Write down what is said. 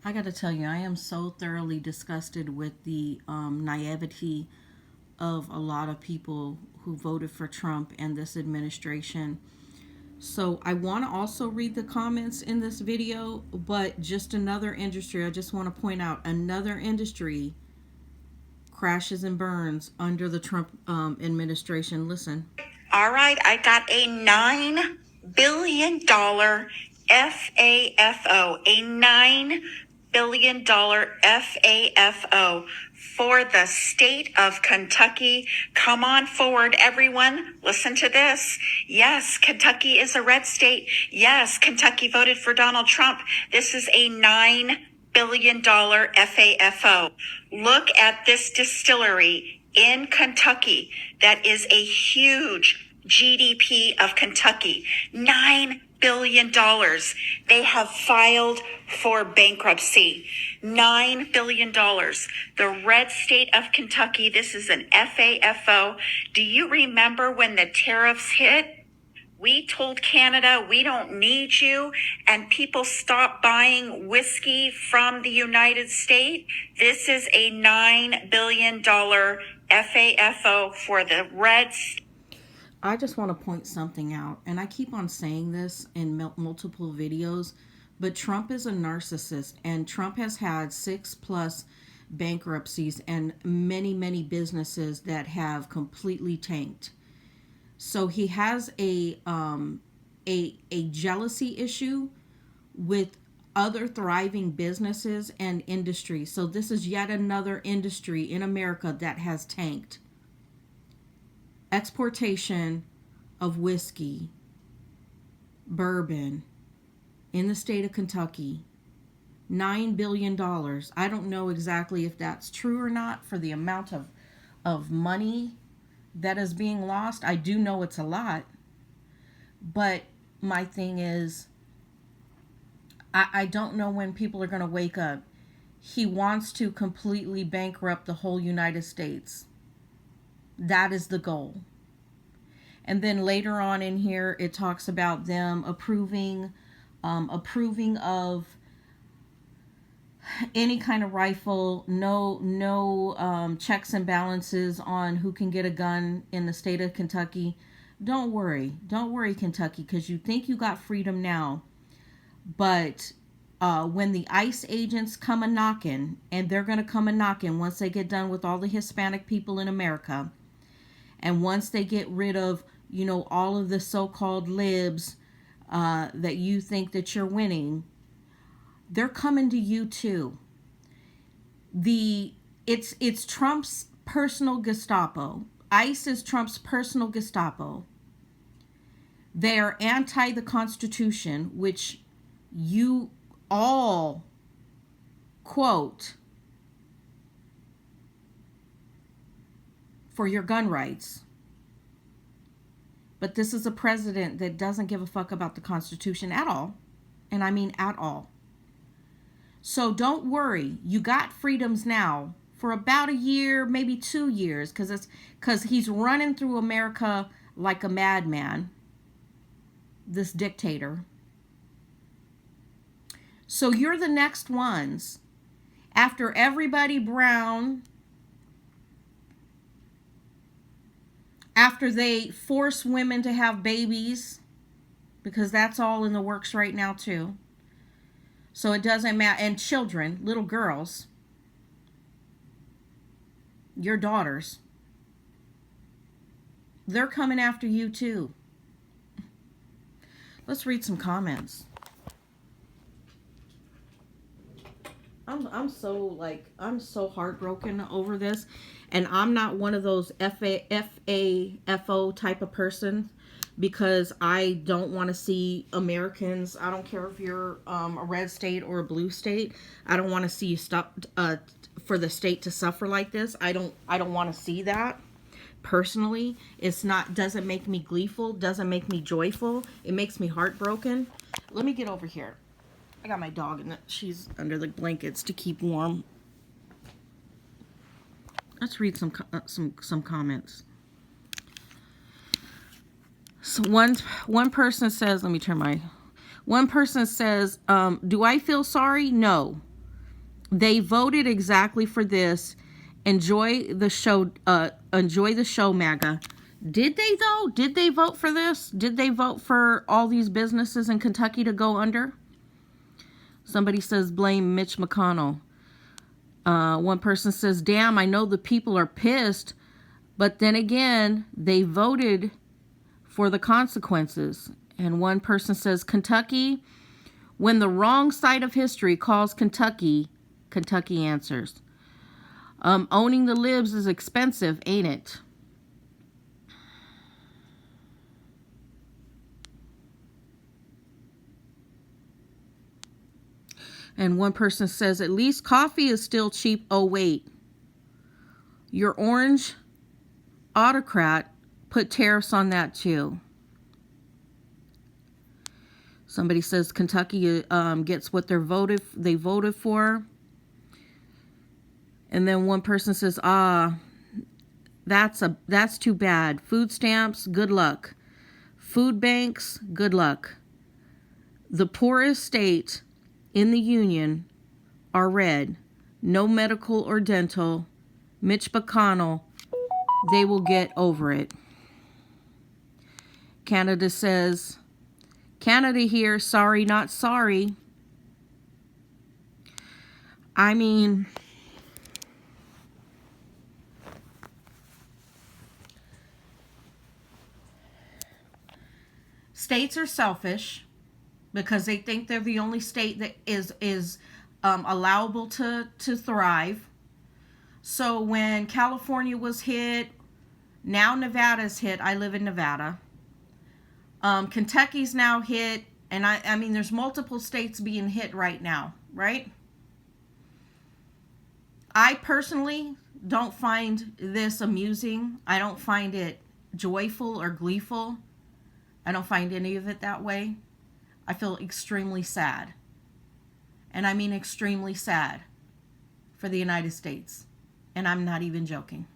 I got to tell you, I am so thoroughly disgusted with the naivety of a lot of people who voted for Trump and this administration. So I want to also read the comments in this video, but just another industry. I just want to point out another industry crashes and burns under the Trump administration. Listen. All right, I got a $9 billion FAFO, a $9 billion FAFO for the state of Kentucky. Come on forward, everyone. Listen to this. Yes, Kentucky is a red state. Yes, Kentucky voted for Donald Trump. This is a $9 billion FAFO. Look at this distillery in Kentucky. That is a huge GDP of Kentucky. $9 billion. They have filed for bankruptcy. $9 billion. The red state of Kentucky. This is an FAFO. Do you remember when the tariffs hit? We told Canada, we don't need you, and people stopped buying whiskey from the United States. This is a $9 billion FAFO for the red state. I just want to point something out, and I keep on saying this in multiple videos, but Trump is a narcissist, and Trump has had 6+ bankruptcies and many businesses that have completely tanked. So he has a jealousy issue with other thriving businesses and industries. So this is yet another industry in America that has tanked. Exportation of whiskey, bourbon in the state of Kentucky, $9 billion. I don't know exactly if that's true or not for the amount of money that is being lost. I do know it's a lot. But my thing is, I don't know when people are going to wake up. He wants to completely bankrupt the whole United States. That is the goal. And then later on in here, it talks about them approving of any kind of rifle, no checks and balances on who can get a gun in the state of Kentucky. Don't worry, Kentucky, because you think you got freedom now, but when the ICE agents come a knocking, and they're going to come a knocking once they get done with all the Hispanic people in America, and once they get rid of, all of the so-called libs that you think that you're winning, they're coming to you too. It's Trump's personal Gestapo. ICE is Trump's personal Gestapo. They are anti the Constitution, which you all quote for your gun rights. But this is a president that doesn't give a fuck about the Constitution at all. And I mean at all. So don't worry. You got freedoms now for about a year, maybe 2 years, because he's running through America like a madman, this dictator. So you're the next ones. After everybody brown, after they force women to have babies, because that's all in the works right now too. So it doesn't matter. And children, little girls, your daughters, they're coming after you too. Let's read some comments. I'm so heartbroken over this, and I'm not one of those FAFO type of person, because I don't want to see Americans. I don't care if you're a red state or a blue state. I don't want to see you stop for the state to suffer like this. I don't want to see that. Personally, doesn't make me gleeful, doesn't make me joyful. It makes me heartbroken. Let me get over here. I got my dog and she's under the blankets to keep warm. Let's read some comments. So one person says, let me turn my. One person says, "Do I feel sorry? No. They voted exactly for this. Enjoy the show. Enjoy the show, MAGA. Did they though? Did they vote for this? Did they vote for all these businesses in Kentucky to go under? Somebody says blame Mitch McConnell. One person says, damn, I know the people are pissed, but then again, they voted for the consequences. And one person says, Kentucky, when the wrong side of history calls Kentucky, Kentucky answers. Owning the libs is expensive, ain't it? And one person says, at least coffee is still cheap. Oh, wait. Your orange autocrat put tariffs on that too. Somebody says Kentucky gets what they voted for. And then one person says, that's too bad. Food stamps, good luck. Food banks, good luck. The poorest state in the union are red. No medical or dental. Mitch McConnell, they will get over it. Canada says, Canada here, sorry, not sorry. I mean, states are selfish because they think they're the only state that is allowable to thrive. So when California was hit, now Nevada's hit. I live in Nevada. Kentucky's now hit, and I mean there's multiple states being hit right now, right? I personally don't find this amusing. I don't find it joyful or gleeful. I don't find any of it that way. I feel extremely sad. And I mean extremely sad for the United States. And I'm not even joking.